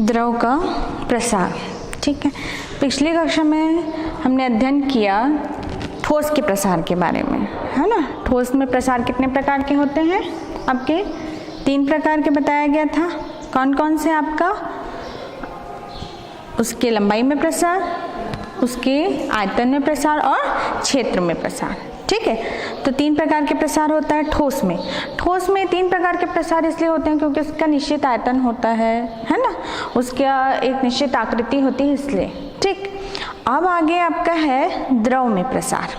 द्रव का प्रसार। ठीक है, पिछली कक्षा में हमने अध्ययन किया ठोस के प्रसार के बारे में, है ना। ठोस में प्रसार कितने प्रकार के होते हैं आपके? 3 प्रकार के बताया गया था। कौन कौन से आपका? उसके लंबाई में प्रसार, उसके आयतन में प्रसार और क्षेत्र में प्रसार। ठीक है, तो 3 प्रकार के प्रसार होता है ठोस में। ठोस में 3 प्रकार के प्रसार इसलिए होते हैं क्योंकि उसका निश्चित आयतन होता है ना, उसका एक निश्चित आकृति होती है इसलिए। ठीक, अब आगे आपका है द्रव में प्रसार।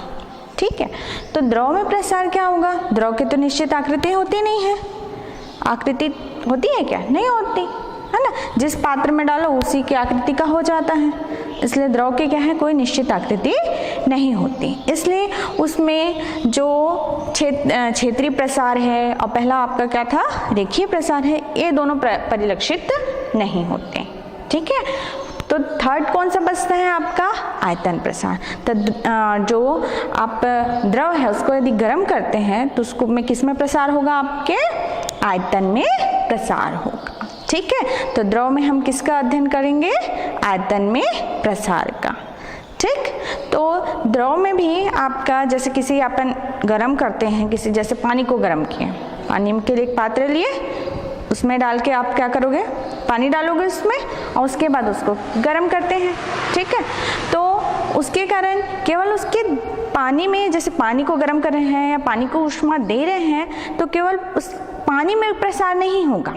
ठीक है, तो द्रव में प्रसार क्या होगा? द्रव की तो निश्चित आकृति होती नहीं है। आकृति होती है क्या? नहीं होती, है ना। जिस पात्र में डालो उसी की आकृति का हो जाता है, इसलिए द्रव की क्या है, कोई निश्चित आकृति नहीं होती। इसलिए उसमें जो क्षेत्रीय प्रसार है और पहला आपका क्या था, रेखीय प्रसार है, ये दोनों परिलक्षित नहीं होते। ठीक है, तो थर्ड कौन सा बचता है आपका? आयतन प्रसार। तो जो आप द्रव है उसको यदि गर्म करते हैं तो उसको में किस में प्रसार होगा? आपके आयतन में प्रसार होगा। ठीक है, तो द्रव में हम किसका अध्ययन करेंगे? आयतन में प्रसार का। ठीक, तो द्रव में भी आपका जैसे किसी अपन गर्म करते हैं, किसी जैसे पानी को गर्म किया, पानी के लिए एक पात्र लिए, उसमें डाल के आप क्या करोगे? पानी डालोगे उसमें और उसके बाद उसको गर्म करते हैं। ठीक है, तो उसके कारण केवल उसके पानी में, जैसे पानी को गर्म कर रहे हैं या पानी को ऊष्मा दे रहे हैं, तो केवल उस पानी में प्रसार नहीं होगा,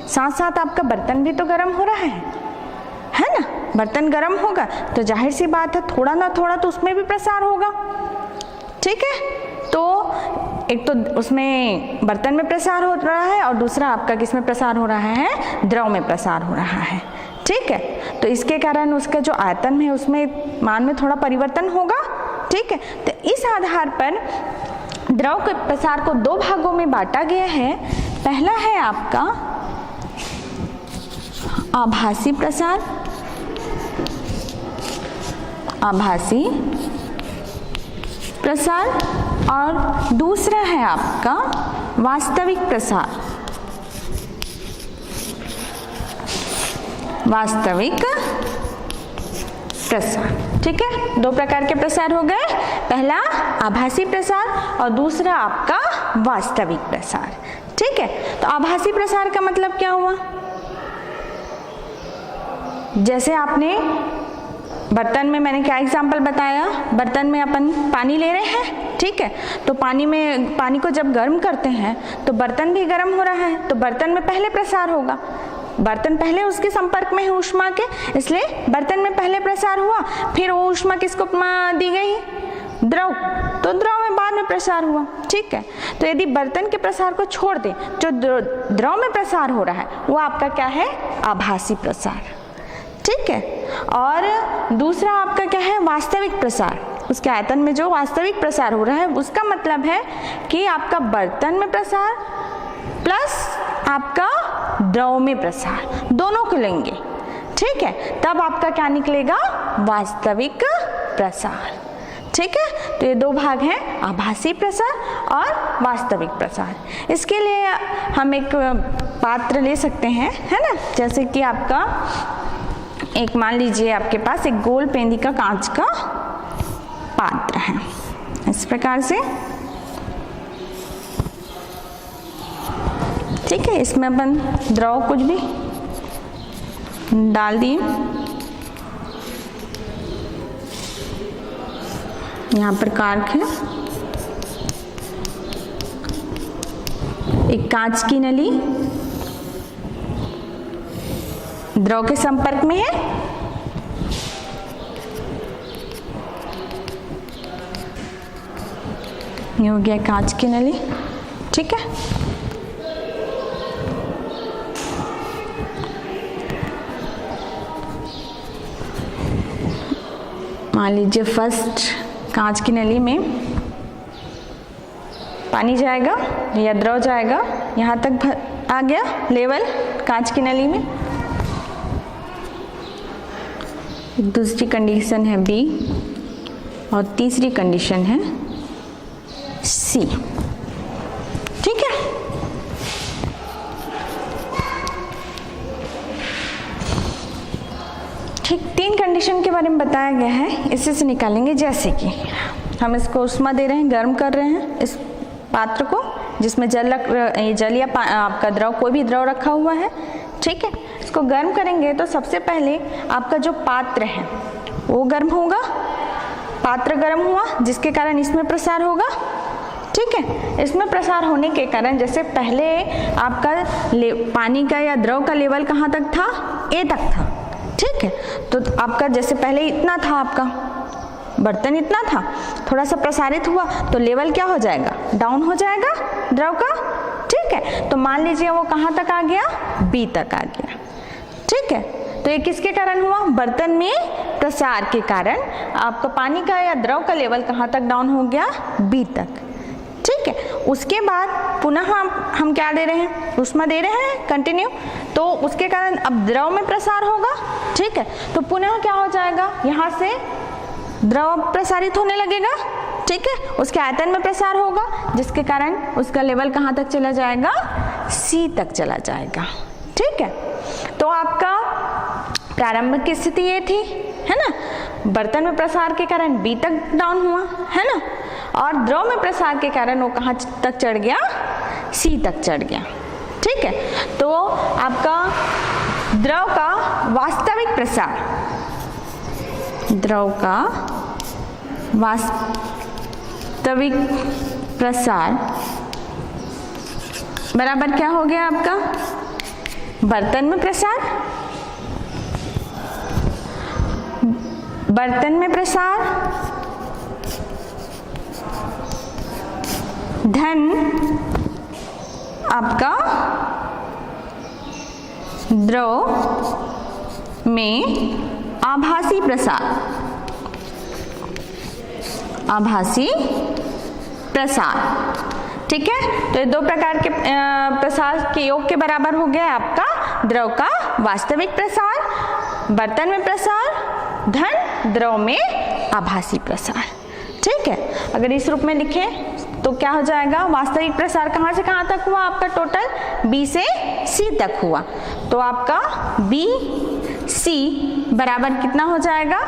साथ साथ आपका बर्तन भी तो गर्म हो रहा है ना। बर्तन गर्म होगा तो जाहिर सी बात है थोड़ा ना थोड़ा तो उसमें भी प्रसार होगा। ठीक है, तो एक तो उसमें बर्तन में प्रसार हो रहा है और दूसरा आपका किस में प्रसार हो रहा है? द्रव में प्रसार हो रहा है। ठीक है, तो इसके कारण उसका जो आयतन है उसमें मान में थोड़ा परिवर्तन होगा। ठीक है, तो इस आधार पर द्रव के प्रसार को 2 भागों में बांटा गया है। पहला है आपका आभासी प्रसार, आभासी प्रसार, और दूसरा है आपका वास्तविक प्रसार, वास्तविक प्रसार। ठीक है, 2 प्रकार के प्रसार हो गए, पहला आभासी प्रसार और दूसरा आपका वास्तविक प्रसार। ठीक है, तो आभासी प्रसार का मतलब क्या हुआ? जैसे आपने बर्तन में, मैंने क्या एग्जाम्पल बताया, बर्तन में अपन पानी ले रहे हैं। ठीक है, तो पानी को जब गर्म करते हैं तो बर्तन भी गर्म हो रहा है, तो बर्तन में पहले प्रसार होगा। बर्तन पहले उसके संपर्क में है ऊष्मा के, इसलिए बर्तन में पहले प्रसार हुआ, फिर वो ऊष्मा किसको दी गई? द्रव, तो द्रव में बाद में प्रसार हुआ। ठीक है, तो यदि बर्तन के प्रसार को छोड़ दें, जो द्रव में प्रसार हो रहा है वो आपका क्या है? आभासी प्रसार। ठीक है, और दूसरा आपका क्या है? वास्तविक प्रसार। उसके आयतन में जो वास्तविक प्रसार हो रहा है उसका मतलब है कि आपका बर्तन में प्रसार प्लस आपका द्रव में प्रसार, दोनों को लेंगे। ठीक है, तब आपका क्या निकलेगा? वास्तविक प्रसार। ठीक है, तो ये 2 भाग हैं, आभासी प्रसार और वास्तविक प्रसार। इसके लिए हम एक पात्र ले सकते हैं, है ना। जैसे कि आपका एक, मान लीजिए आपके पास एक गोल पेंदी का कांच का पात्र है, इस प्रकार से। ठीक है, इसमें अपन द्रव कुछ भी डाल दिए, यहाँ पर कार्क है, एक कांच की नली द्रव के संपर्क में है, ये हो गया कांच की नली। ठीक है, मान लीजिए फर्स्ट कांच की नली में पानी जाएगा या द्रव जाएगा, यहाँ तक आ गया लेवल कांच की नली में। दूसरी कंडीशन है बी और तीसरी कंडीशन है सी। ठीक है, ठीक 3 कंडीशन के बारे में बताया गया है, इसी से निकालेंगे। जैसे कि हम इसको उष्मा दे रहे हैं, गर्म कर रहे हैं इस पात्र को जिसमें जल या आपका द्रव, कोई भी द्रव रखा हुआ है, ठीक है। इसको गर्म करेंगे तो सबसे पहले आपका जो पात्र है वो गर्म होगा, पात्र गर्म हुआ जिसके कारण इसमें प्रसार होगा, ठीक है। इसमें प्रसार होने के कारण जैसे पहले आपका पानी का या द्रव का लेवल कहाँ तक था, ए तक था, ठीक है। तो आपका जैसे पहले इतना था, आपका बर्तन इतना था, थोड़ा सा प्रसारित हुआ तो लेवल क्या हो जाएगा, डाउन हो जाएगा द्रव का, ठीक है। तो मान लीजिए वो कहाँ तक आ गया, बी तक आ गया, ठीक है। तो ये किसके कारण हुआ, बर्तन में प्रसार के कारण आपका पानी का या द्रव का लेवल कहाँ तक डाउन हो गया, बी तक, ठीक है। उसके बाद पुनः हम क्या दे रहे हैं, उष्मा दे रहे हैं कंटिन्यू, तो उसके कारण अब द्रव में प्रसार होगा, ठीक है। तो पुनः क्या हो जाएगा, यहाँ से द्रव प्रसारित होने लगेगा, ठीक है। उसके आयतन में प्रसार होगा जिसके कारण उसका लेवल कहाँ तक चला जाएगा, सी तक चला जाएगा, ठीक है। तो आपका प्रारंभिक स्थिति ये थी, है ना, बर्तन में प्रसार के कारण बी तक डाउन हुआ, है ना, और द्रव में प्रसार के कारण वो कहाँ तक चढ़ गया, सी तक चढ़ गया, ठीक है। तो आपका द्रव का वास्तविक प्रसार, द्रव का वास्तविक प्रसार बराबर क्या हो गया आपका, बर्तन में प्रसार, बर्तन में प्रसार धन आपका द्रव में आभासी प्रसार, आभासी प्रसार, ठीक है। तो ये 2 प्रकार के प्रसार के योग के बराबर हो गया आपका द्रव का वास्तविक प्रसार, बर्तन में प्रसार धन द्रव में आभासी प्रसार, ठीक है। अगर इस रूप में लिखें तो क्या हो जाएगा, वास्तविक प्रसार कहाँ से कहाँ तक हुआ आपका, टोटल बी से सी तक हुआ, तो आपका बी सी बराबर कितना हो जाएगा,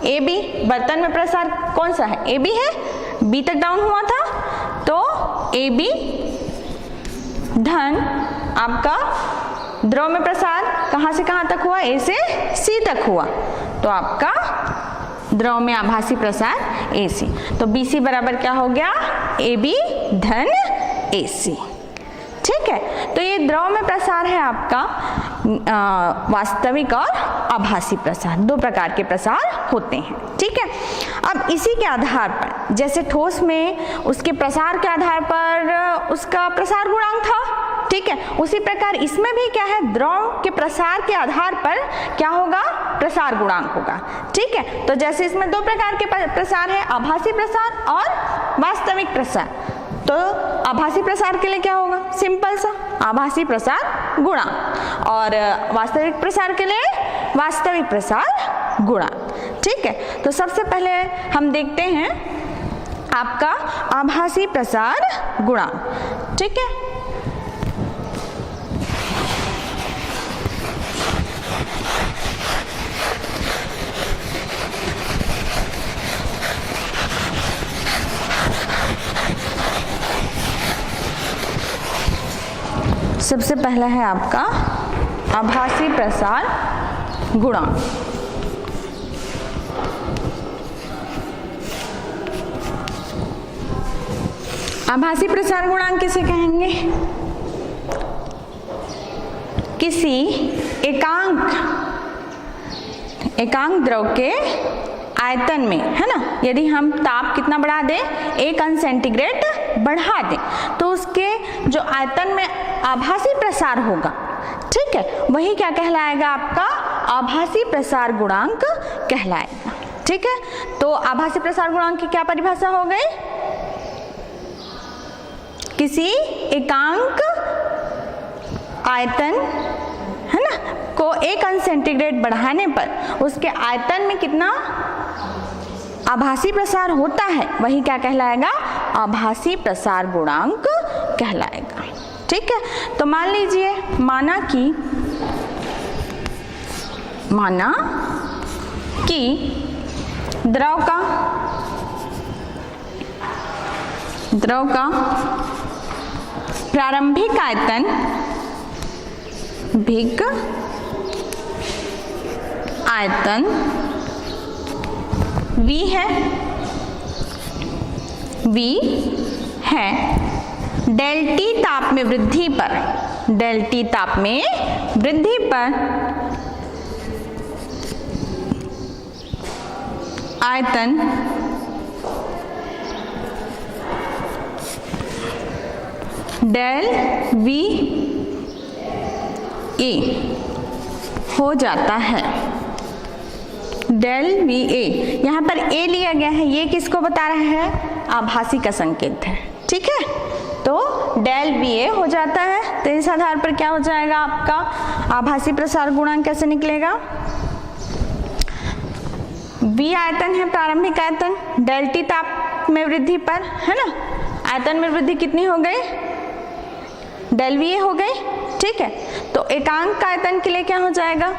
ए बी। बर्तन में प्रसार कौन सा है, ए बी है, बी तक डाउन हुआ था, तो ए बी धन आपका द्रव में प्रसार कहाँ से कहाँ तक हुआ, ए से सी तक हुआ, तो आपका द्रव में आभासी प्रसार ए सी। तो बी सी बराबर क्या हो गया, ए बी धन ए सी, ठीक है। तो ये द्रव में प्रसार है आपका वास्तविक और आभासी प्रसार, 2 प्रकार के प्रसार होते हैं, ठीक है। अब इसी के आधार पर जैसे ठोस में उसके प्रसार के आधार पर उसका प्रसार गुणांक था, ठीक है, उसी प्रकार इसमें भी क्या है, द्रव के प्रसार के आधार पर क्या होगा, प्रसार गुणांक होगा, ठीक है। तो जैसे इसमें 2 प्रकार के प्रसार है, आभासी प्रसार और वास्तविक प्रसार। तो आभासी प्रसार के लिए क्या होगा, सिंपल सा आभासी प्रसार गुणांक, और वास्तविक प्रसार के लिए वास्तविक प्रसार गुणांक, ठीक है। तो सबसे पहले हम देखते हैं आपका आभासी प्रसार गुणांक, ठीक है। सबसे पहला है आपका आभासी प्रसार गुणांक। आभासी प्रसार गुणांक किसे कहेंगे, किसी एकांक द्रव के आयतन में, है ना, यदि हम ताप कितना बढ़ा दें, 1 अंश सेंटीग्रेड बढ़ा दें, तो उसके जो आयतन में आभासी प्रसार होगा, ठीक है, वही क्या कहलाएगा, आपका आभासी प्रसार गुणांक कहलाएगा, ठीक है। तो आभासी प्रसार गुणांक की क्या परिभाषा हो गई, किसी एकांक आयतन, है ना, को 1 अंश सेंटीग्रेड बढ़ाने पर उसके आयतन में कितना आभासी प्रसार होता है, वही क्या कहलाएगा, आभासी प्रसार गुणांक कहलाएगा, ठीक है। तो मान लीजिए, माना कि द्रव का प्रारंभिक आयतन V है डेल टी ताप में वृद्धि पर आयतन डेल वी ए हो जाता है। डेल वी ए, यहाँ पर ए लिया गया है, ये किसको बता रहा है? आभासी का संकेत है, ठीक है। तो डेल वी ए हो जाता है, तो इस आधार पर क्या हो जाएगा आपका आभासी प्रसार गुणांक कैसे निकलेगा? V आयतन है प्रारंभिक आयतन, डेल टी ताप में वृद्धि पर, है ना। आयतन में वृद्धि कितनी हो गई? डेल वी ए हो गई, ठीक है। तो एकांक आयतन के लिए क्या हो जाएगा?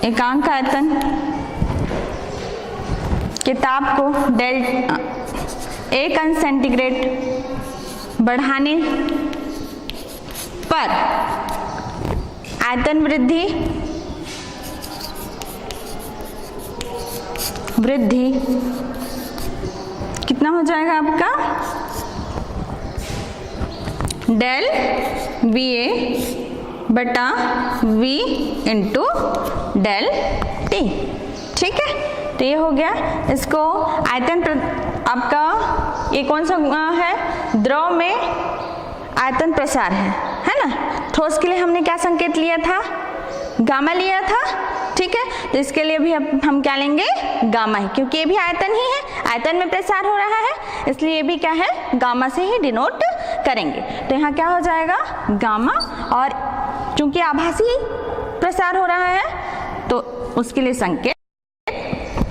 एकांक आयतन के ताप को डेल 1 अंश सेंटीग्रेड बढ़ाने पर आयतन वृद्धि कितना हो जाएगा आपका? डेल वी ए बटा V इंटू डेल टी, ठीक है। तो ये हो गया। इसको आयतन आपका ये कौन सा है? द्रव में आयतन प्रसार है ना। ठोस के लिए हमने क्या संकेत लिया था? गामा लिया था, ठीक है। तो इसके लिए भी अब हम क्या लेंगे? गामा ही, क्योंकि ये भी आयतन ही है, आयतन में प्रसार हो रहा है, इसलिए ये भी क्या है? गामा से ही डिनोट करेंगे। तो यहाँ क्या हो जाएगा? गामा, और चूंकि आभासी प्रसार हो रहा है तो उसके लिए संकेत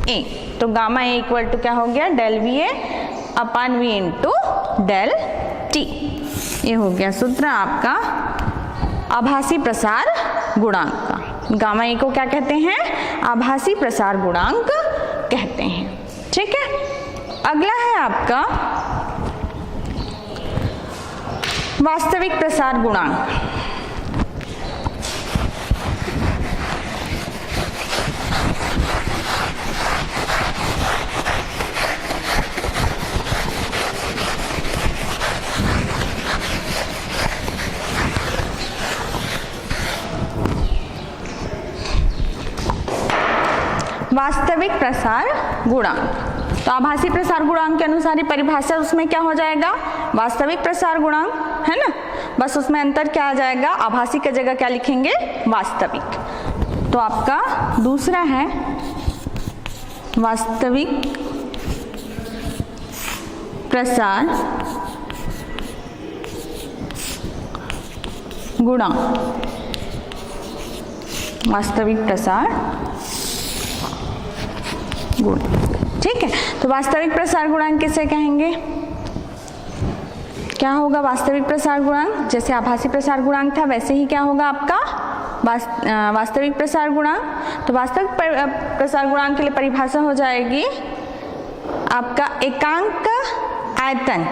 ए। तो गामा ए इक्वल टू क्या हो गया? Del V A upon V into del T. ये हो गया सूत्र आपका आभासी प्रसार गुणांक का। गामा ए को क्या कहते हैं? आभासी प्रसार गुणांक कहते हैं, ठीक है। अगला है आपका वास्तविक प्रसार गुणांक। वास्तविक प्रसार गुणांक, तो आभासी प्रसार गुणांक के अनुसार ही परिभाषा उसमें क्या हो जाएगा? वास्तविक प्रसार गुणांक, है ना। बस उसमें अंतर क्या आ जाएगा? आभासी की जगह क्या लिखेंगे? वास्तविक। तो आपका दूसरा है वास्तविक प्रसार गुणांक। वास्तविक प्रसार गुण, ठीक है। तो वास्तविक प्रसार गुणांक किसे कहेंगे? क्या होगा वास्तविक प्रसार गुणांक? जैसे आभासी प्रसार गुणांक था वैसे ही क्या होगा आपका वास्तविक प्रसार गुणांक। तो वास्तविक प्रसार गुणांक के लिए परिभाषा हो जाएगी आपका एकांक आयतन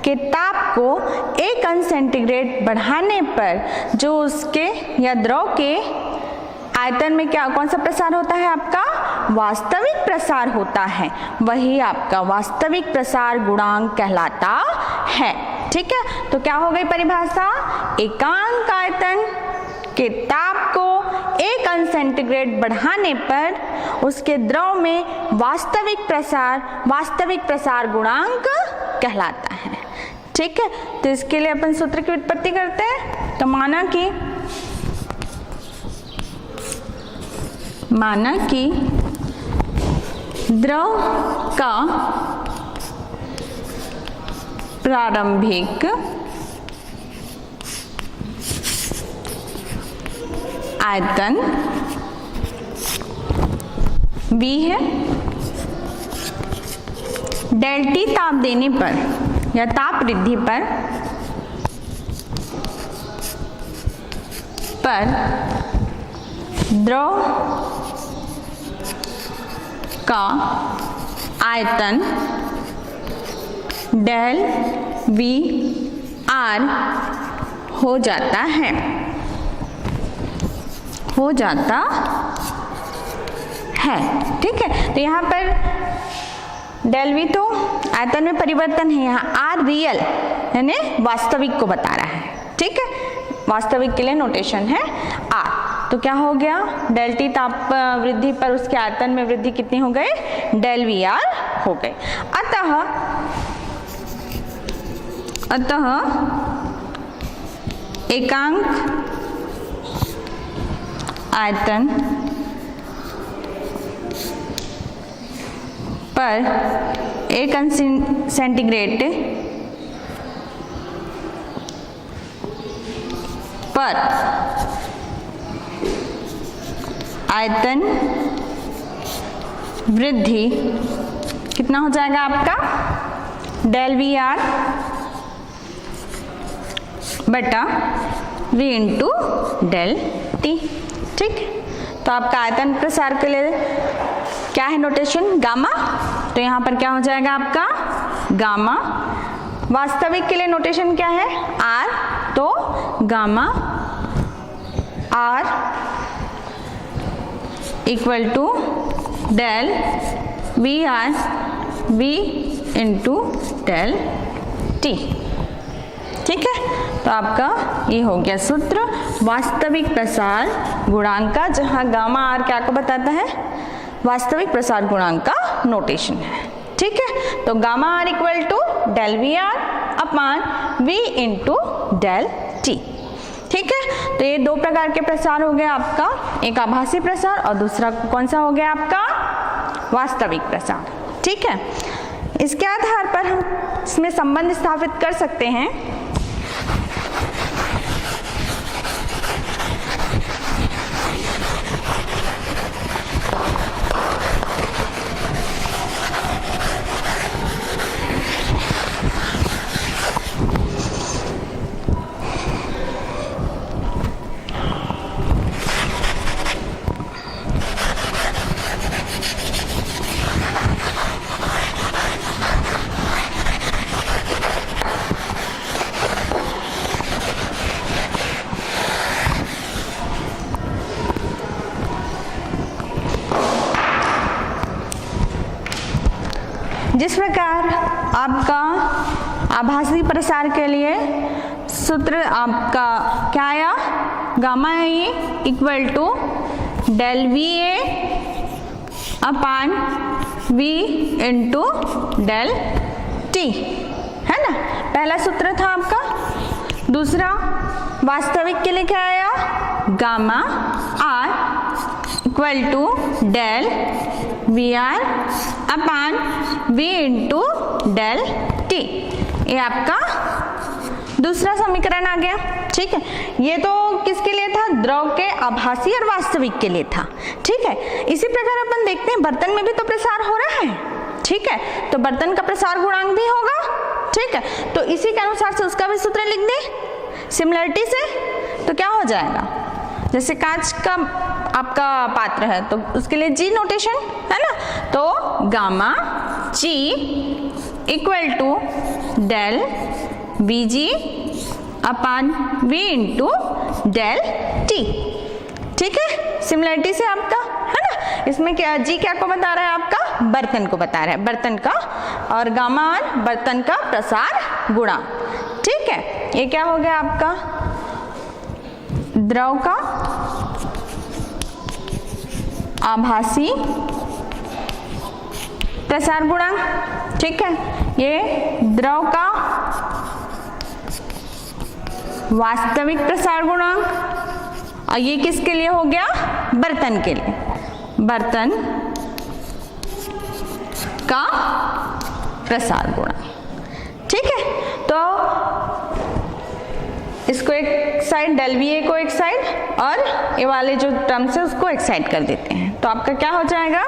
के ताप को 1 अंश सेंटीग्रेड बढ़ाने पर जो उसके या द्रव के आयतन में क्या कौन सा प्रसार होता है? आपका वास्तविक प्रसार होता है, वही आपका वास्तविक प्रसार गुणांक कहलाता है, ठीक है। तो क्या हो गई परिभाषा? एकांक आयतन के ताप को 1 अंश सेंटीग्रेड बढ़ाने पर उसके द्रव में वास्तविक प्रसार गुणांक कहलाता है, ठीक है। तो इसके लिए अपन सूत्र की व्युत्पत्ति करते हैं। तो माना कि द्रव का प्रारंभिक आयतन V है, डेल टी ताप देने पर या ताप वृद्धि पर पर द्रव का आयतन डेल वी आर हो जाता है, ठीक है। तो यहाँ पर डेल वी तो आयतन में परिवर्तन है, यहाँ आर रियल यानी वास्तविक को बता रहा है, ठीक है। वास्तविक के लिए नोटेशन है आर। तो क्या हो गया, डेल टी ताप वृद्धि पर उसके आयतन में वृद्धि कितनी हो गई, डेल वी आर हो गए। अतः एकांक आयतन पर 1 अंश सेंटीग्रेड पर आयतन वृद्धि कितना हो जाएगा आपका, डेल वी आर बटा वी इंटू डेल टी, ठीक। तो आपका आयतन प्रसार के लिए क्या है नोटेशन, गामा। तो यहाँ पर क्या हो जाएगा आपका गामा। वास्तविक के लिए नोटेशन क्या है, आर। तो gamma R equal to del V R V into del T, ठीक है। तो आपका ये हो गया सूत्र वास्तविक प्रसार गुणांक का, जहां गामा आर क्या को बताता है, वास्तविक प्रसार गुणांक का नोटेशन है, ठीक है। तो gamma R equal to del V R upon V into del T, ठीक है। तो ये दो प्रकार के प्रसार हो गया आपका, एक आभासी प्रसार और दूसरा कौन सा हो गया आपका, वास्तविक प्रसार, ठीक है। इसके आधार पर हम इसमें संबंध स्थापित कर सकते हैं। जिस प्रकार आपका आभासी प्रसार के लिए सूत्र आपका क्या आया, gamma A equal to del V A upon V into del T, है ना, पहला सूत्र था आपका। दूसरा वास्तविक के लिए क्या आया, gamma R equal to del V R upon V into del T, ये आपका दूसरा समीकरण आ गया, ठीक है। ये तो किसके लिए था, द्रव के आभासी और वास्तविक के लिए था, ठीक है। इसी प्रकार अपन देखते हैं बर्तन में भी तो प्रसार हो रहा है, ठीक है। तो बर्तन का प्रसार गुणांक भी होगा, ठीक है। तो इसी के अनुसार से उसका भी सूत्र लिख दे सिमिलरिटी से। तो क्या हो जाएगा, जैसे कांच का आपका पात्र है तो उसके लिए जी नोटेशन है ना, तो gamma G equal to del V G upon V into del T, ठीक है। सिमिलरिटी से आपका है ना, इसमें क्या जी क्या को बता रहा है, आपका बर्तन को बता रहा है, बर्तन का, और गामा आर बर्तन का प्रसार गुणांक, ठीक है। ये क्या हो गया आपका, द्रव का आभासी प्रसार गुणांक, ठीक है। ये द्रव का वास्तविक प्रसार गुणांक, और ये किसके लिए हो गया, बर्तन के लिए, बर्तन का प्रसार गुणांक, ठीक है। तो इसको एक साइड डेल वी ए को एक साइड और ये वाले जो टर्म्स है उसको एक साइड कर देते हैं, तो आपका क्या हो जाएगा,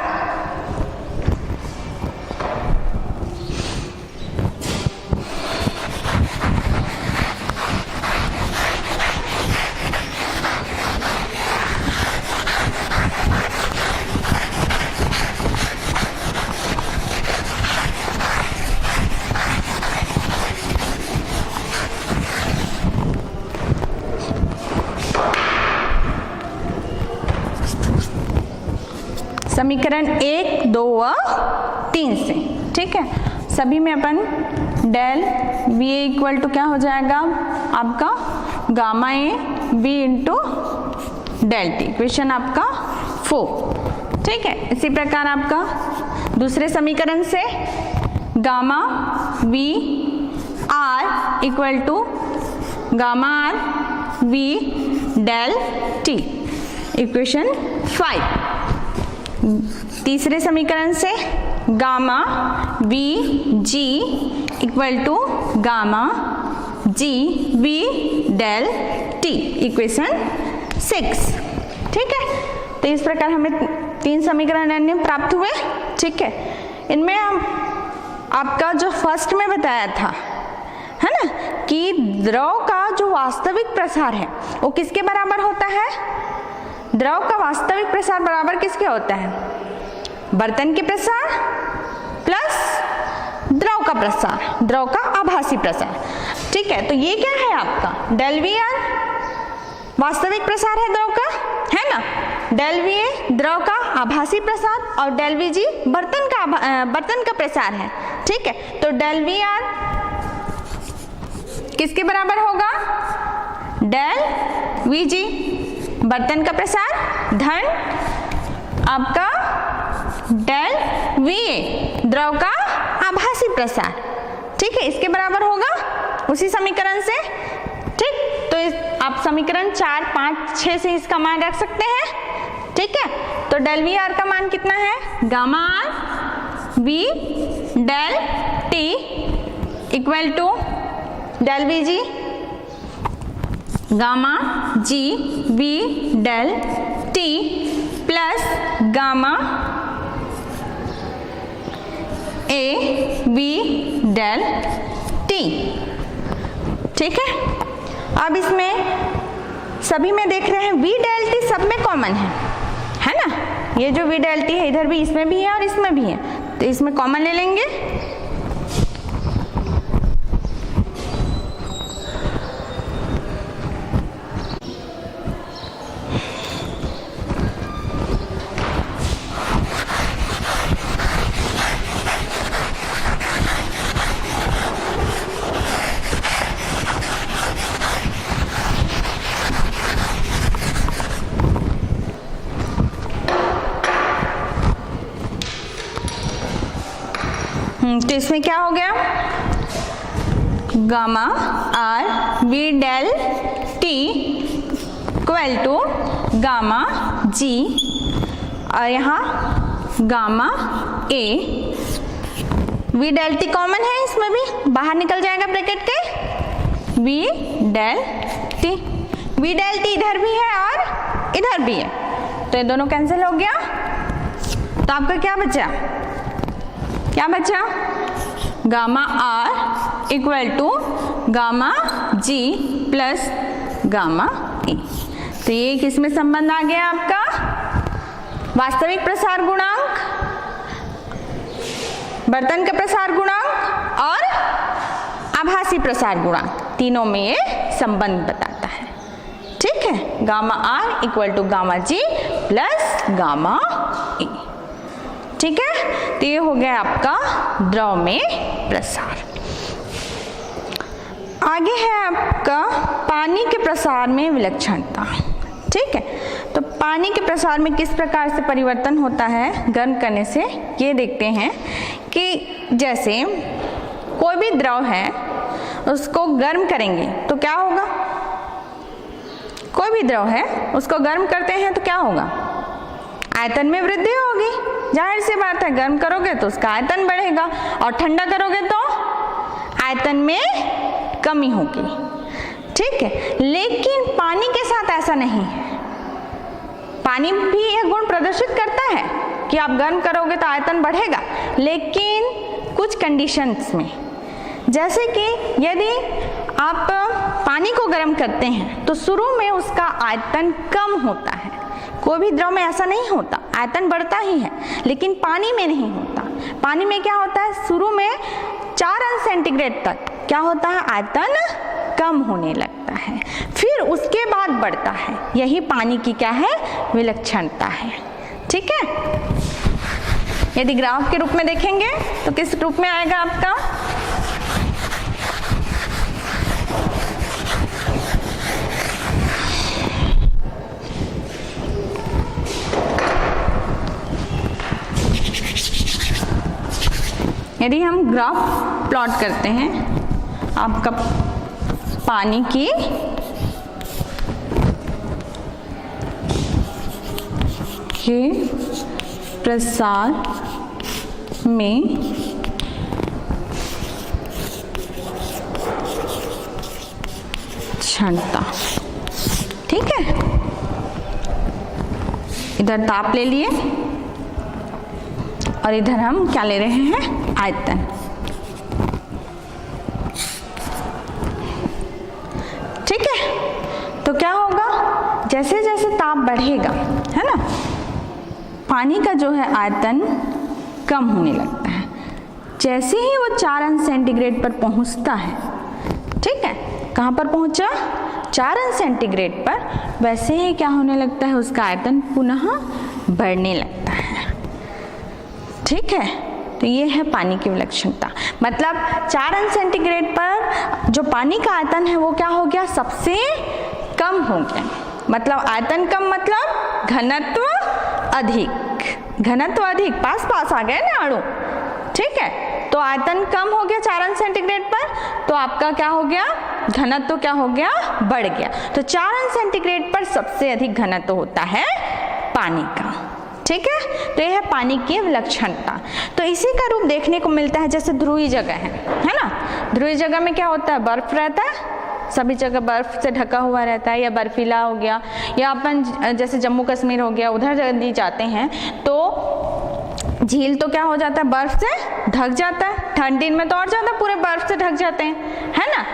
समीकरण 1, 2 व 3 से, ठीक है। सभी में अपन del V A equal to क्या हो जाएगा आपका gamma A B into del T, equation आपका 4, ठीक है। इसी प्रकार आपका दूसरे समीकरण से gamma V R equal to gamma R V del T, equation 5। तीसरे समीकरण से gamma V G equal to gamma G V del T, equation 6, ठीक है। तो इस प्रकार हमें 3 समीकरण अन्य प्राप्त हुए, ठीक है। इनमें हम आपका जो फर्स्ट में बताया था है ना कि द्रव का जो वास्तविक प्रसार है वो किसके बराबर होता है, द्रव का वास्तविक प्रसार बराबर किसके होता है, बर्तन के प्रसार प्लस द्रव का प्रसार, द्रव का आभासी प्रसार, ठीक है। तो ये क्या है आपका डेल वी आर वास्तविक प्रसार है द्रव का, है ना, डेल वी ए द्रव का आभासी प्रसार और डेल वी जी बर्तन का प्रसार है, ठीक है। तो डेल वी आर किसके बराबर होगा, डेल वी जी बर्तन का प्रसार धन आपका डेल वी ए द्रव का आभासी प्रसार, ठीक है, इसके बराबर होगा उसी समीकरण से, ठीक। तो आप समीकरण 4, 5, 6 से इसका मान रख सकते हैं, ठीक है। तो डेल वी आर का मान कितना है, gamma R V del T equal to del V G gamma G V del T plus gamma A V del T, ठीक है। अब इसमें सभी में देख रहे हैं वी डेल टी सब में कॉमन है ना, ये जो वी डेल टी है इधर भी इसमें भी है और इसमें भी है, तो इसमें कॉमन ले लेंगे, तो इसमें क्या हो गया, gamma R V del T equal to gamma G और यहाँ gamma A, V del T common है इसमें भी, बाहर निकल जाएगा ब्रैकेट के, V del T, V del T इधर भी है और इधर भी है, तो ये दोनों कैंसिल हो गया। तो आपका क्या बचा, gamma R equal to gamma G plus gamma A. तो ये किसमें संबंध आ गया आपका, वास्तविक प्रसार गुणांक, बर्तन का प्रसार गुणांक और आभासी प्रसार गुणांक, तीनों में ये संबंध बताता है, ठीक है। Gamma R equal to gamma G plus gamma A, ठीक है। तो ये हो गया आपका द्रव में प्रसार। आगे है आपका पानी के प्रसार में विलक्षणता, ठीक है। तो पानी के प्रसार में किस प्रकार से परिवर्तन होता है गर्म करने से, ये देखते हैं कि जैसे कोई भी द्रव है उसको गर्म करेंगे तो क्या होगा, कोई भी द्रव है उसको गर्म करते हैं तो क्या होगा, आयतन में वृद्धि होगी, जाहिर सी बात है, गर्म करोगे तो उसका आयतन बढ़ेगा और ठंडा करोगे तो आयतन में कमी होगी, ठीक है। लेकिन पानी के साथ ऐसा नहीं है, पानी भी यह गुण प्रदर्शित करता है कि आप गर्म करोगे तो आयतन बढ़ेगा, लेकिन कुछ कंडीशंस में, जैसे कि यदि आप पानी को गर्म करते हैं तो शुरू में उसका आयतन कम होता है, कोई भी द्रव में ऐसा नहीं होता, आयतन बढ़ता ही है, लेकिन पानी में नहीं होता। पानी में क्या होता है, शुरू में 4 अंश सेंटीग्रेड तक क्या होता है, आयतन कम होने लगता है, फिर उसके बाद बढ़ता है, यही पानी की क्या है, विलक्षणता है, ठीक है। यदि ग्राफ के रूप में देखेंगे तो किस रूप में आएगा आपका? यदि हम ग्राफ प्लॉट करते हैं आपका पानी की के प्रसार में क्षमता, ठीक है, इधर ताप ले लिए और इधर हम क्या ले रहे हैं? आयतन। ठीक है, तो क्या होगा, जैसे जैसे ताप बढ़ेगा, है ना, पानी का जो है आयतन कम होने लगता है। जैसे ही वो 4 अंश सेंटीग्रेड पर पहुंचता है, ठीक है, कहाँ पर पहुंचा? 4 अंश सेंटीग्रेड पर, वैसे ही क्या होने लगता है? उसका आयतन पुनः बढ़ने लगता है। ठीक है, तो ये है पानी की विलक्षणता। मतलब 4 अंश सेंटीग्रेड पर जो पानी का आयतन है वो क्या हो गया? सबसे कम हो गया। मतलब आयतन कम मतलब घनत्व अधिक, घनत्व अधिक, पास पास आ गए ना अणु। ठीक है, तो आयतन कम हो गया 4 अंश सेंटीग्रेड पर, तो आपका क्या हो गया? घनत्व क्या हो गया? बढ़ गया। तो 4 अंश सेंटीग्रेड पर सबसे अधिक घनत्व होता है पानी का। ठीक है, तो यह है पानी की विलक्षणता। तो इसी का रूप देखने को मिलता है जैसे ध्रुवीय जगह है ना। ध्रुवीय जगह में क्या होता है? बर्फ रहता है, सभी जगह बर्फ से ढका हुआ रहता है, या बर्फीला हो गया, या अपन जैसे जम्मू कश्मीर हो गया, उधर यदि जाते हैं तो झील तो क्या हो जाता है? बर्फ से ढक जाता है। ठंडी में तो और ज्यादा पूरे बर्फ से ढक जाते हैं, है ना।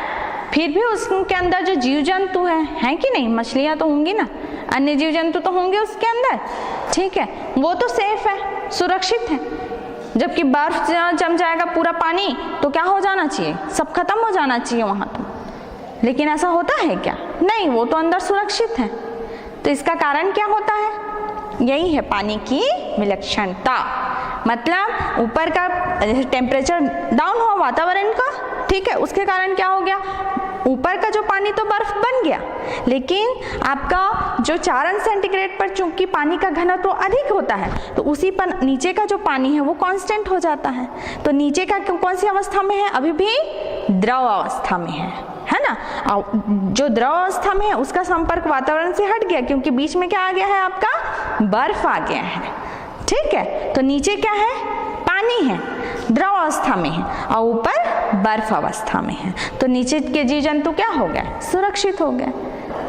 फिर भी उसके अंदर जो जीव जंतु है कि नहीं, मछलियां तो होंगी ना, अन्य जीव जंतु तो होंगे उसके अंदर। ठीक है, वो तो सेफ है, सुरक्षित है। जबकि बर्फ जम जाएगा पूरा पानी तो क्या हो जाना चाहिए? सब खत्म हो जाना चाहिए वहां तो। लेकिन ऐसा होता है क्या? नहीं, वो तो अंदर सुरक्षित है। तो इसका कारण क्या होता है? यही है पानी की विलक्षणता। मतलब ऊपर का टेम्परेचर डाउन हुआ वातावरण का, ठीक है, उसके कारण क्या हो गया? ऊपर का जो पानी तो बर्फ बन गया, लेकिन आपका जो 4 अंश सेंटीग्रेड पर चूंकि पानी का घनत्व अधिक होता है, तो उसी पर नीचे का जो पानी है वो कांस्टेंट हो जाता है। तो नीचे का कौन सी अवस्था में है? अभी भी द्रव अवस्था में है ना। और जो द्रव अवस्था में है उसका संपर्क वातावरण से हट गया, क्योंकि बीच में क्या आ गया है? आपका बर्फ आ गया है। ठीक है, तो नीचे क्या है? पानी है, द्रव अवस्था में है, और ऊपर बर्फ अवस्था में है। तो नीचे के जीव जंतु क्या हो गए? सुरक्षित हो गए।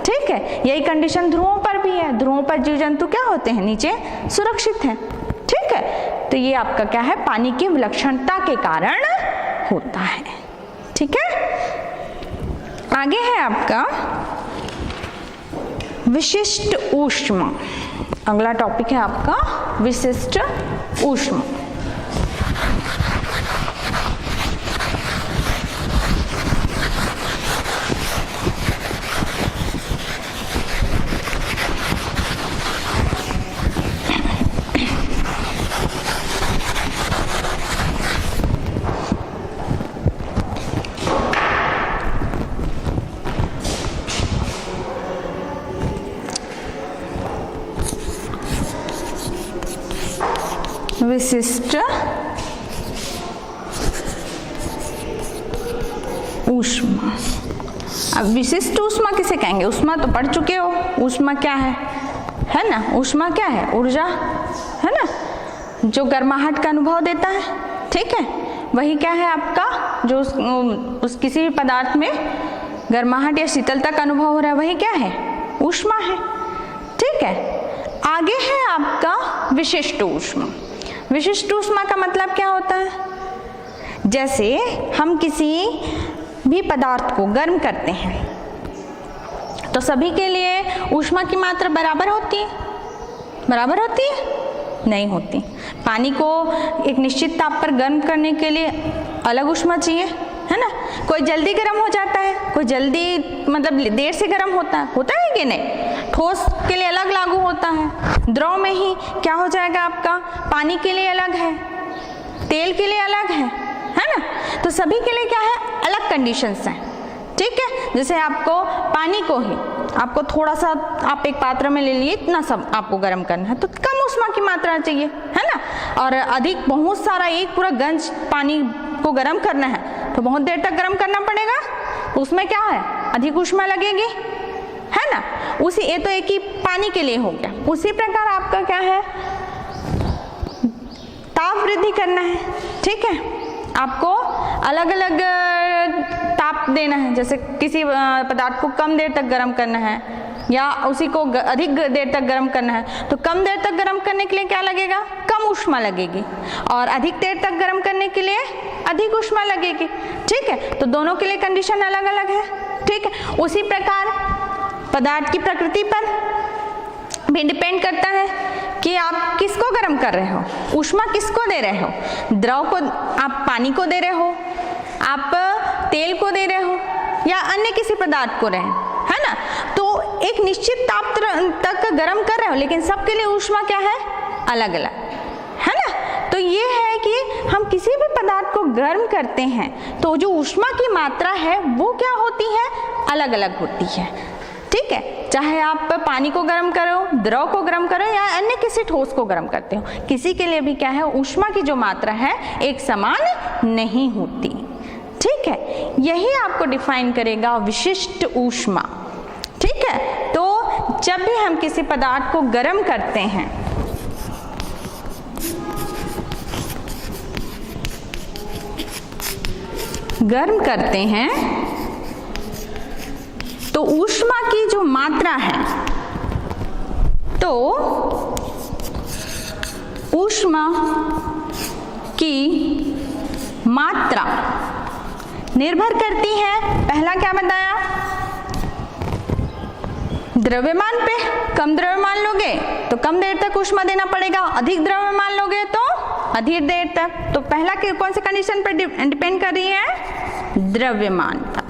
ठीक है, यही कंडीशन ध्रुवों पर भी है। ध्रुवों पर जीव जंतु क्या होते हैं? नीचे सुरक्षित हैं। ठीक है, तो ये आपका क्या है? पानी की विलक्षणता के कारण होता है। ठीक है, आगे है आपका विशिष्ट ऊष्मा। अगला टॉपिक है आपका विशिष्ट ऊष्मा। विशिष्ट ऊष्मा। अब विशिष्ट ऊष्मा किसे कहेंगे? ऊष्मा तो पढ़ चुके हो। ऊष्मा क्या है ना। ऊष्मा क्या है? ऊर्जा, है ना, जो गर्माहट का अनुभव देता है। ठीक है, वही क्या है आपका? जो उस किसी भी पदार्थ में गर्माहट या शीतलता का अनुभव हो रहा है, वही क्या है? ऊष्मा है। ठीक है, आगे है आपका विशिष्ट ऊष्मा। विशिष्ट ऊष्मा का मतलब क्या होता है? जैसे हम किसी भी पदार्थ को गर्म करते हैं तो सभी के लिए ऊष्मा की मात्रा बराबर होती है? बराबर होती है? नहीं होती। पानी को एक निश्चित ताप पर गर्म करने के लिए अलग ऊष्मा चाहिए, है ना। कोई जल्दी गर्म हो जाता है, कोई जल्दी मतलब देर से गर्म होता है कि नहीं। ठोस के लिए अलग लागू होता है, द्रव में ही क्या हो जाएगा आपका, पानी के लिए अलग है, तेल के लिए अलग है ना। तो सभी के लिए क्या है, अलग कंडीशंस हैं, ठीक है। जैसे आपको पानी को ही आपको थोड़ा सा आप एक पात्र में ले लिए, इतना सब आपको गर्म करना है तो कम ऊष्मा की मात्रा चाहिए, है ना। और अधिक बहुत सारा एक पूरा गंज पानी को गर्म करना है तो बहुत देर तक गर्म करना पड़ेगा, उसमें क्या है, अधिक ऊष्मा लगेगी, है ना। उसी ये तो एक ही पानी के लिए हो गया। उसी प्रकार आपका क्या है, ताप वृद्धि करना है, ठीक है। आपको अलग अलग ताप देना है, जैसे किसी पदार्थ को कम देर तक गर्म करना है या उसी को अधिक देर तक गर्म करना है, तो कम देर तक गर्म करने के लिए क्या लगेगा, कम ऊष्मा लगेगी, और अधिक देर तक गर्म करने के लिए अधिक ऊष्मा लगेगी, ठीक है। तो दोनों के लिए कंडीशन अलग अलग है, ठीक है। उसी प्रकार पदार्थ की प्रकृति पर भी डिपेंड करता है कि आप किसको गर्म कर रहे हो, ऊष्मा किसको दे रहे हो, द्रव को आप पानी को दे रहे हो, आप तेल को दे रहे हो या अन्य किसी पदार्थ को रहे है ना। तो एक निश्चित ताप तक गर्म कर रहे हो, लेकिन सबके लिए ऊष्मा क्या है, अलग अलग, है ना। तो ये है कि हम किसी भी पदार्थ को गर्म करते हैं तो जो ऊष्मा की मात्रा है वो क्या होती है, अलग अलग होती है, ठीक है। चाहे आप पानी को गर्म करो, द्रव को गर्म करो या अन्य किसी ठोस को गर्म करते हो, किसी के लिए भी क्या है, ऊष्मा की जो मात्रा है एक समान नहीं होती, ठीक है। यही आपको डिफाइन करेगा विशिष्ट ऊष्मा, ठीक है। तो जब भी हम किसी पदार्थ को गर्म करते हैं तो ऊष्मा की जो मात्रा है, तो ऊष्मा की मात्रा निर्भर करती है, पहला क्या बताया, द्रव्यमान पे। कम द्रव्यमान लोगे तो कम देर तक ऊष्मा देना पड़ेगा, अधिक द्रव्यमान लोगे तो अधिक देर तक। तो पहला कौन से कंडीशन पर डिपेंड कर रही है, द्रव्यमान पर।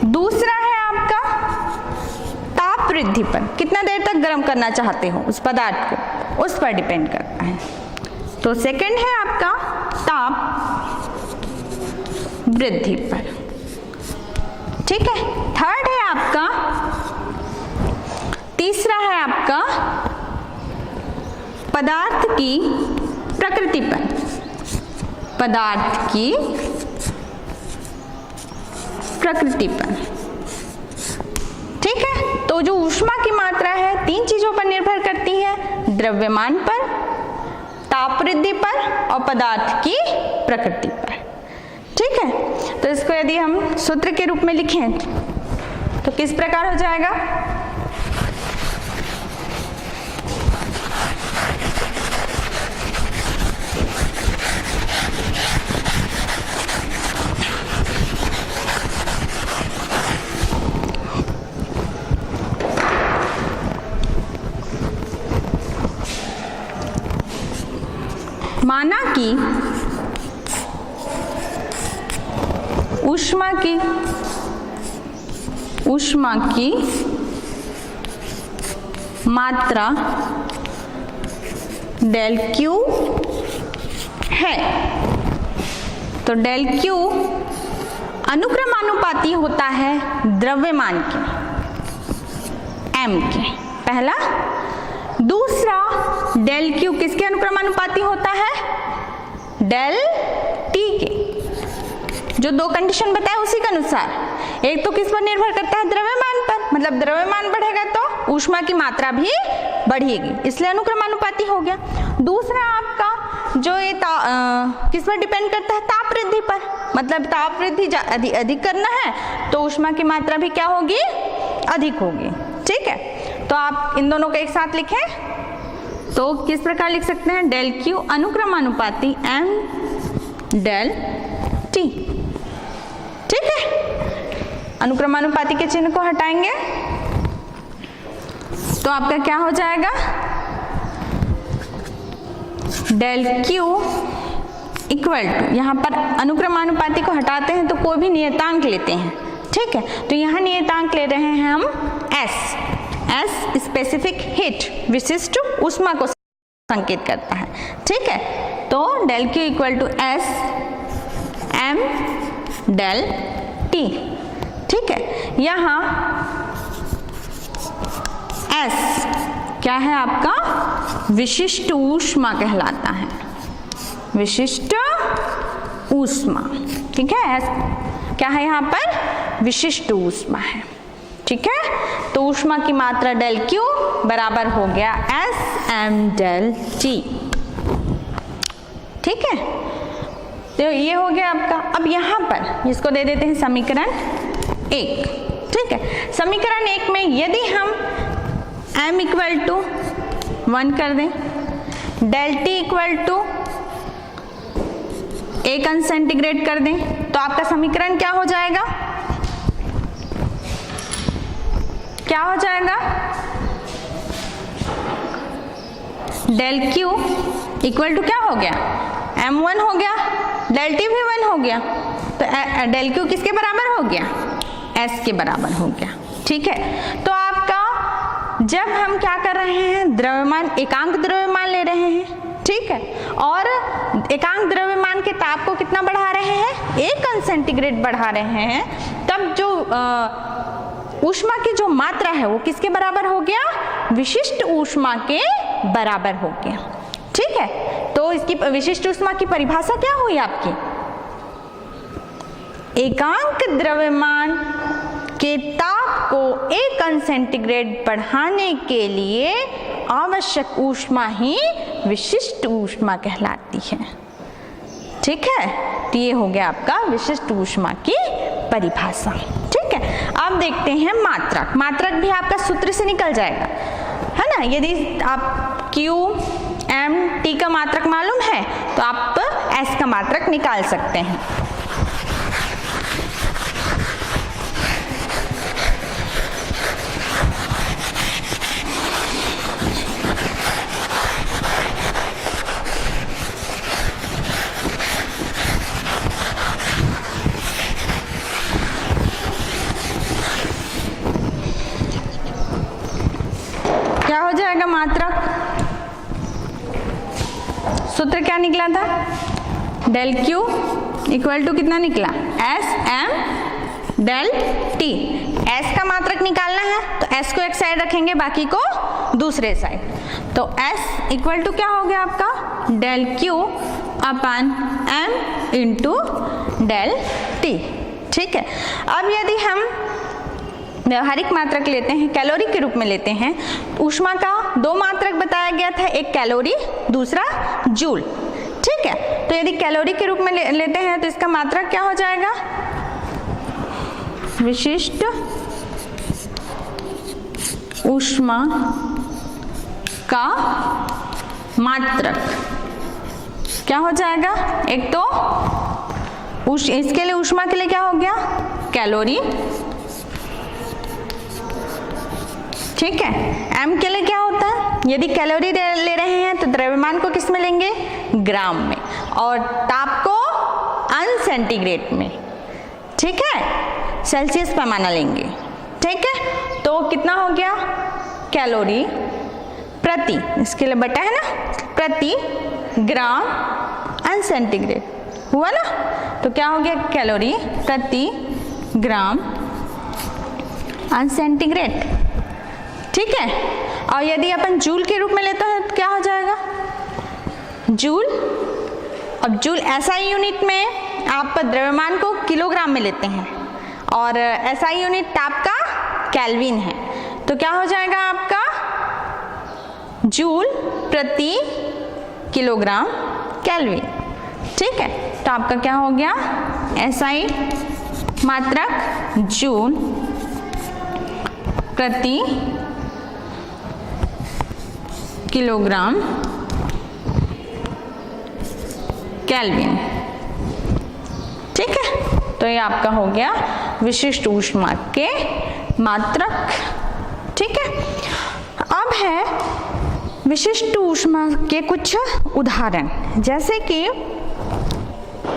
दूसरा है आपका ताप वृद्धि पर, कितना देर तक गर्म करना चाहते हो उस पदार्थ को, उस पर डिपेंड करता है। तो सेकंड है आपका ताप वृद्धि पर, ठीक है। थर्ड है आपका, तीसरा है आपका पदार्थ की प्रकृति पर, पदार्थ की प्रकृति पर, ठीक है। तो जो ऊष्मा की मात्रा है तीन चीजों पर निर्भर करती है, द्रव्यमान पर, ताप वृद्धि पर और पदार्थ की प्रकृति पर, ठीक है। तो इसको यदि हम सूत्र के रूप में लिखें तो किस प्रकार हो जाएगा, माना कि ऊष्मा की मात्रा डेल Q है, तो डेल Q अनुक्रमानुपाती होता है द्रव्यमान के, m के, पहला। दूसरा डेल Q किसके अनुक्रमानुपाती होता है, डेल T के। जो दो कंडीशन बताए उसी के अनुसार, एक तो किस पर निर्भर करता है, द्रव्यमान पर, मतलब द्रव्यमान बढ़ेगा तो ऊष्मा की मात्रा भी बढ़ेगी, इसलिए अनुक्रमानुपाती हो गया। दूसरा आपका जो ये किस पर डिपेंड करता है, ताप वृद्धि पर, मतलब ताप वृद्धि अधिक करना है तो ऊष्मा की मात्रा भी क्या होगी, अधिक होगी, ठीक है। तो आप इन दोनों को एक साथ लिखें तो किस प्रकार लिख सकते हैं, डेल Q अनुक्रमानुपाती m डेल T, ठीक है। अनुक्रमानुपाती के चिन्ह को हटाएंगे तो आपका क्या हो जाएगा, डेल क्यू इक्वल टू, यहाँ पर अनुक्रमानुपाती को हटाते हैं तो कोई भी नियतांक लेते हैं, ठीक है। तो यहाँ नियतांक ले रहे हैं हम एस स्पेसिफिक हीट, विशिष्ट ऊष्मा को संकेत करता है, ठीक है। तो del Q equal to S M del T, ठीक है। यहाँ एस क्या है आपका विशिष्ट ऊष्मा कहलाता है, विशिष्ट ऊष्मा, ठीक है। एस क्या है यहाँ पर विशिष्ट ऊष्मा है, ठीक है। तो ऊष्मा की मात्रा डेल क्यू बराबर हो गया एस एम डेल टी, ठीक है। तो ये हो गया आपका। अब यहाँ पर इसको दे देते हैं समीकरण 1, ठीक है। समीकरण 1 में यदि हम m इक्वल टू 1 कर दें, डेल टी इक्वल टू 1 अंश सेंटीग्रेड कर दें, तो आपका समीकरण क्या हो जाएगा, क्या हो जाएगा, डेल क्यू इक्वल टू क्या हो गया, m1 हो गया, डेल टी भी 1 हो गया, तो डेल क्यू किसके बराबर हो गया, s के बराबर हो गया, ठीक है। तो आपका जब हम क्या कर रहे हैं, द्रव्यमान एकांक द्रव्यमान ले रहे हैं, ठीक है, और एकांक द्रव्यमान के ताप को कितना बढ़ा रहे हैं, 1 अंश सेंटीग्रेड बढ़ा रहे हैं, तब जो ऊष्मा की जो मात्रा है वो किसके बराबर हो गया, विशिष्ट ऊष्मा के बराबर हो गया, ठीक है। तो इसकी विशिष्ट ऊष्मा की परिभाषा क्या हुई आपकी, एकांक द्रव्यमान के ताप को 1 अंश सेंटीग्रेड बढ़ाने के लिए आवश्यक ऊष्मा ही विशिष्ट ऊष्मा कहलाती है, ठीक है। तो ये हो गया आपका विशिष्ट ऊष्मा की परिभाषा, ठीक है। अब देखते हैं मात्रक। मात्रक भी आपका सूत्र से निकल जाएगा, है ना। यदि आप Q M T का मात्रक मालूम है तो आप S का मात्रक निकाल सकते हैं। क्या हो जाएगा मात्रक, सूत्र क्या निकला था, डेल क्यू इक्वल टू कितना निकला, S M del T. S का मात्रक निकालना है तो एस को एक साइड रखेंगे, बाकी को दूसरे साइड, तो एस इक्वल टू क्या हो गया आपका, डेल क्यू अपन एम इंटू डेल टी, ठीक है। अब यदि हम व्यवहारिक मात्रक लेते हैं, कैलोरी के रूप में लेते हैं, ऊष्मा का 2 मात्रक बताया गया था, एक कैलोरी दूसरा जूल, ठीक है। तो यदि कैलोरी के रूप में लेते हैं तो इसका मात्रक क्या हो जाएगा, विशिष्ट ऊष्मा का मात्रक क्या हो जाएगा, एक तो इसके लिए ऊष्मा के लिए क्या हो गया, कैलोरी, ठीक है। m के लिए क्या होता है, यदि कैलोरी ले रहे हैं तो द्रव्यमान को किस में लेंगे, ग्राम में, और ताप को अंश सेंटीग्रेड में, ठीक है, सेल्सियस पैमाना लेंगे, ठीक है। तो कितना हो गया, कैलोरी प्रति, इसके लिए बटा है ना, प्रति ग्राम अंश सेंटीग्रेड हुआ ना, तो क्या हो गया, कैलोरी प्रति ग्राम अंश सेंटीग्रेड, ठीक है। और यदि अपन जूल के रूप में लेते हैं तो क्या हो जाएगा, जूल। अब जूल एसआई यूनिट में आप द्रव्यमान को किलोग्राम में लेते हैं, और एसआई यूनिट ताप का केल्विन है, तो क्या हो जाएगा आपका, जूल प्रति किलोग्राम केल्विन, ठीक है। तो आपका क्या हो गया, एसआई मात्रक जूल प्रति किलोग्राम केल्विन, ठीक है। तो ये आपका हो गया विशिष्ट ऊष्मा के मात्रक, ठीक है। अब है विशिष्ट ऊष्मा के कुछ उदाहरण, जैसे कि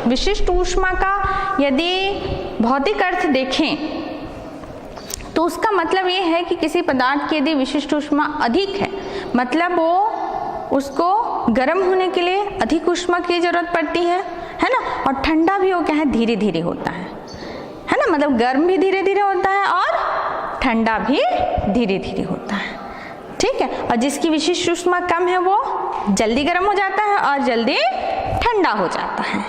विशिष्ट ऊष्मा का यदि भौतिक अर्थ देखें तो उसका मतलब ये है कि किसी पदार्थ की यदि विशिष्ट ऊष्मा अधिक है, मतलब वो उसको गर्म होने के लिए अधिक ऊष्मा की जरूरत पड़ती है ना, और ठंडा भी वो क्या है, धीरे धीरे होता है ना, मतलब गर्म भी धीरे धीरे होता है और ठंडा भी धीरे धीरे होता है, ठीक है। और जिसकी विशिष्ट ऊष्मा कम है वो जल्दी गर्म हो जाता है और जल्दी ठंडा हो जाता है,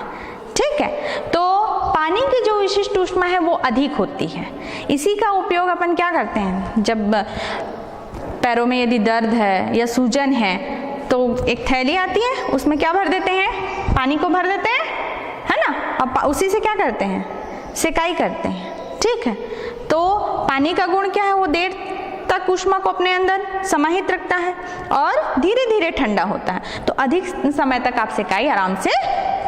ठीक है। तो पानी की जो विशिष्ट ऊष्मा है वो अधिक होती है। इसी का उपयोग अपन क्या करते हैं, जब पैरों में यदि दर्द है या सूजन है तो एक थैली आती है, उसमें क्या भर देते हैं, पानी को भर देते हैं, है ना, और उसी से क्या करते हैं, सिकाई करते हैं, ठीक है। तो पानी का गुण क्या है, वो देर तक ऊष्मा को अपने अंदर समाहित रखता है और धीरे धीरे ठंडा होता है, तो अधिक समय तक आप सिकाई आराम से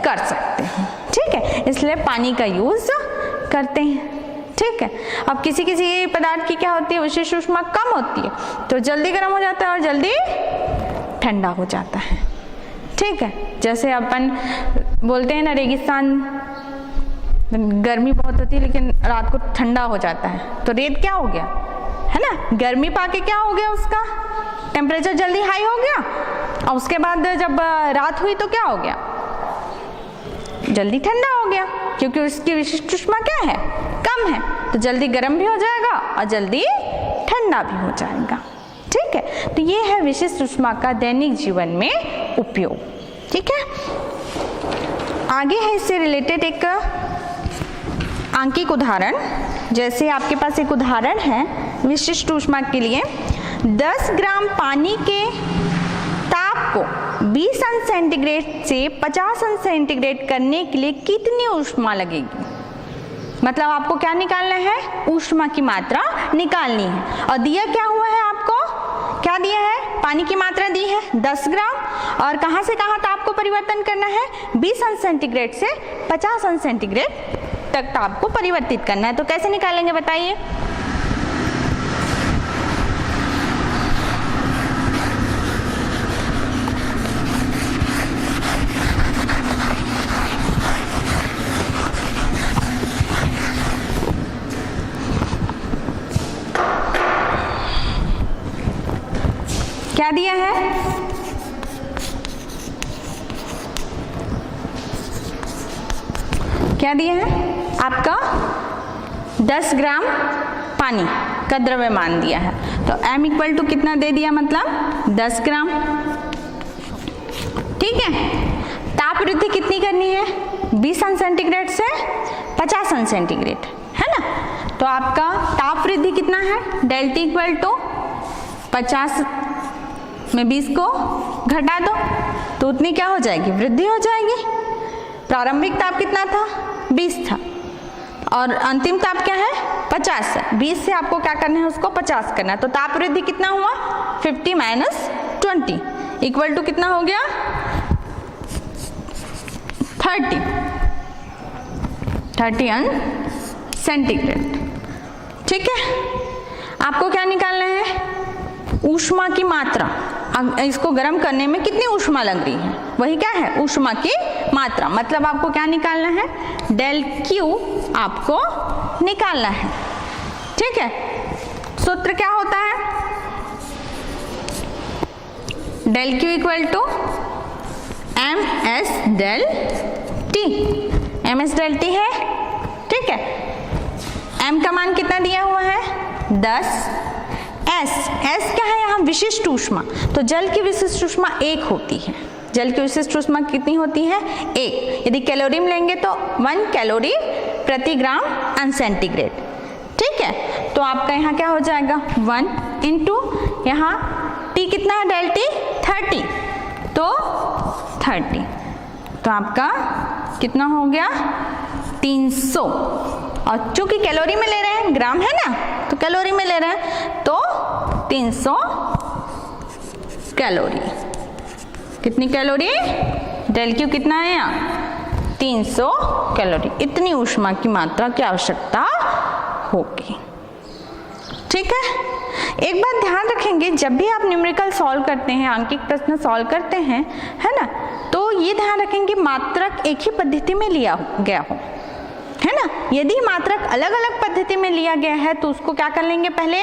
कर सकते हैं, ठीक है। इसलिए पानी का यूज करते हैं, ठीक है। अब किसी किसी पदार्थ की क्या होती है, विशिष्ट ऊष्मा कम होती है तो जल्दी गर्म हो जाता है और जल्दी ठंडा हो जाता है, ठीक है। जैसे अपन बोलते हैं ना, रेगिस्तान गर्मी बहुत होती है लेकिन रात को ठंडा हो जाता है, तो रेत क्या हो गया, है ना, गर्मी पाके क्या हो गया, उसका टेम्परेचर जल्दी हाई हो गया, और उसके बाद जब रात हुई तो क्या हो गया, जल्दी ठंडा हो गया, क्योंकि उसकी विशिष्ट ऊष्मा क्या है, कम है, तो जल्दी गर्म भी हो जाएगा और जल्दी ठंडा भी हो जाएगा, ठीक है। तो ये है विशिष्ट ऊष्मा का दैनिक जीवन में उपयोग, ठीक है। आगे है इससे रिलेटेड एक आंकिक उदाहरण, जैसे आपके पास एक उदाहरण है विशिष्ट ऊष्मा के लिए, 10 ग्राम पानी के ताप को 20 अंश सेंटीग्रेड से 50 अंश सेंटीग्रेड करने के लिए कितनी ऊष्मा लगेगी। मतलब आपको क्या निकालना है, ऊष्मा की मात्रा निकालनी है, और दिया क्या हुआ है, आपको क्या दिया है, पानी की मात्रा दी है 10 ग्राम, और कहाँ से कहाँ ताप को परिवर्तन करना है, 20 अंश सेंटीग्रेड से 50 अंश सेंटीग्रेड तक ताप को परिवर्तित करना है। तो कैसे निकालेंगे बताइए। क्या दिया है, क्या दिया है आपका 10 ग्राम पानी का द्रव्यमान दिया है, तो m इक्वल टू कितना दे दिया, मतलब 10 ग्राम, ठीक है। ताप वृद्धि कितनी करनी है, 20 अंश सेंटीग्रेड से 50 अंश सेंटीग्रेड, है ना। तो आपका ताप वृद्धि कितना है, डेल्टा इक्वल टू 50 में 20 को घटा दो तो उतनी क्या हो जाएगी, वृद्धि हो जाएगी। प्रारंभिक ताप कितना था, 20 था, और अंतिम ताप क्या है, 50 है। 20 से आपको क्या करना है, उसको 50 करना है, तो ताप वृद्धि कितना हुआ, 50 माइनस 20 इक्वल टू कितना हो गया, 30 अंश सेंटीग्रेड, ठीक है। आपको क्या निकालना है, ऊष्मा की मात्रा, इसको गर्म करने में कितनी ऊष्मा लग रही है, वही क्या है, ऊष्मा की मात्रा। मतलब आपको क्या निकालना है, डेल क्यू आपको निकालना है, ठीक है। सूत्र क्या होता है, del Q equal to M S del T, M S del T है, ठीक है। एम का मान कितना दिया हुआ है, 10, एस क्या है यहाँ, विशिष्ट ऊष्मा, तो जल की विशिष्ट ऊष्मा 1 होती है। जल की विशिष्ट ऊष्मा कितनी होती है, 1। यदि कैलोरी में लेंगे तो 1 कैलोरी प्रति ग्राम अंश सेंटीग्रेड, ठीक है। तो आपका यहाँ क्या हो जाएगा, 1 इंटू यहाँ टी कितना है, डेल टी 30, तो 30, तो आपका कितना हो गया, 300, और चूंकि कैलोरी में ले रहे हैं, ग्राम है ना, तो कैलोरी में ले रहे हैं, तो 300 कैलोरी, कितनी कैलोरी, डेल क्यू कितना है यहाँ, 300 कैलोरी, इतनी ऊष्मा की मात्रा की आवश्यकता होगी, ठीक है। एक बात ध्यान रखेंगे, जब भी आप न्यूमेरिकल सॉल्व करते हैं, आंकिक प्रश्न सॉल्व करते हैं, है ना, तो ये ध्यान रखेंगे मात्रक एक ही पद्धति में लिया गया हो, है ना। यदि मात्रक अलग अलग पद्धति में लिया गया है तो उसको क्या कर लेंगे, पहले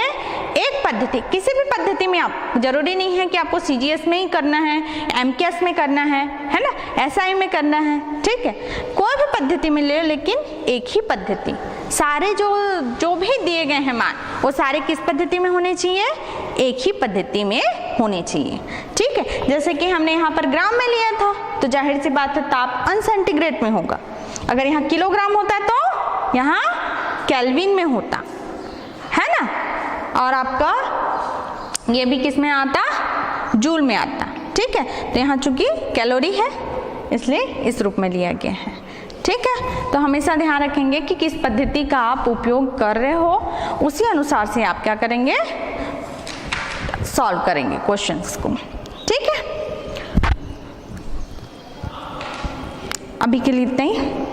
एक पद्धति, किसी भी पद्धति में, आप जरूरी नहीं है कि आपको सीजीएस में ही करना है, एमकेएस में करना है ना, एसआई में करना है, ठीक है, कोई भी पद्धति में ले, लेकिन एक ही पद्धति, सारे जो भी दिए गए हैं मान वो सारे किस पद्धति में होने चाहिए, एक ही पद्धति में होने चाहिए, ठीक है। जैसे कि हमने यहाँ पर ग्राम में लिया था तो जाहिर सी बात है ताप अनसेंटीग्रेड में होगा, अगर यहाँ किलोग्राम होता तो यहाँ केल्विन में होता, है ना, और आपका ये भी किस में आता, जूल में आता, ठीक है। तो यहाँ चूंकि कैलोरी है इसलिए इस रूप में लिया गया है, ठीक है। तो हमेशा ध्यान रखेंगे कि किस पद्धति का आप उपयोग कर रहे हो, उसी अनुसार से आप क्या करेंगे, सॉल्व करेंगे क्वेश्चंस को, ठीक है। अभी के लिए इतना ही।